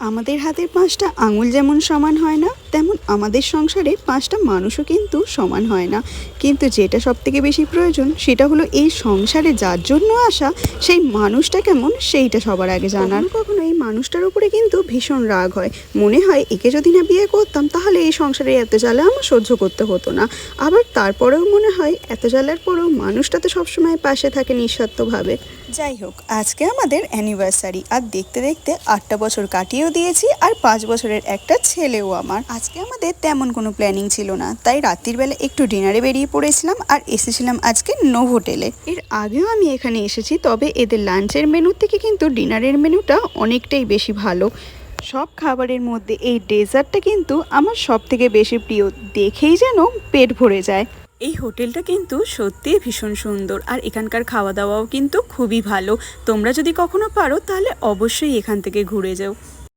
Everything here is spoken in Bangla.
আমাদের হাতের ৫টা আঙুল যেমন সমান হয় না, তেমন আমাদের সংসারে ৫টা মানুষও কিন্তু সমান হয় না। কিন্তু যেটা সবথেকে বেশি প্রয়োজন সেটা হলো এই সংসারে যার জন্য আসা সেই মানুষটা কেমন সেইটা সবার আগে জানার। কখনো এই মানুষটার উপরে কিন্তু ভীষণ রাগ হয়, মনে হয় একে যদি না বিয়ে করতাম তাহলে এই সংসারে এত জ্বালা আমার সহ্য করতে হতো না। আবার তারপরেও মনে হয় এত জ্বালার পরেও মানুষটা তো সবসময় পাশে থাকে নিঃস্বার্থভাবে। যাই হোক, আজকে আমাদের অ্যানিভার্সারি, আর দেখতে দেখতে 8টা বছর কাটিয়েও দিয়েছি, আর 5 বছরের একটা ছেলেও আমার। আজকে আমাদের তেমন কোনো প্ল্যানিং ছিল না, তাই রাত্রির বেলা একটু ডিনারে বেরিয়ে পড়েছিলাম আর এসেছিলাম আজকে নোভ হোটেলে। এর আগেও আমি এখানে এসেছি, তবে এদের লাঞ্চের মেনুর থেকে কিন্তু ডিনারের মেনুটা অনেকটাই বেশি ভালো। সব খাবারের মধ্যে এই ডেজার্টটা কিন্তু আমার সব থেকে বেশি প্রিয়, দেখেই যেন পেট ভরে যায়। এই হোটেলটা কিন্তু সত্যিই ভীষণ সুন্দর, আর এখানকার খাওয়া দাওয়াও কিন্তু খুবই ভালো। তোমরা যদি কখনো পারো তাহলে অবশ্যই এখান থেকে ঘুরে যাও।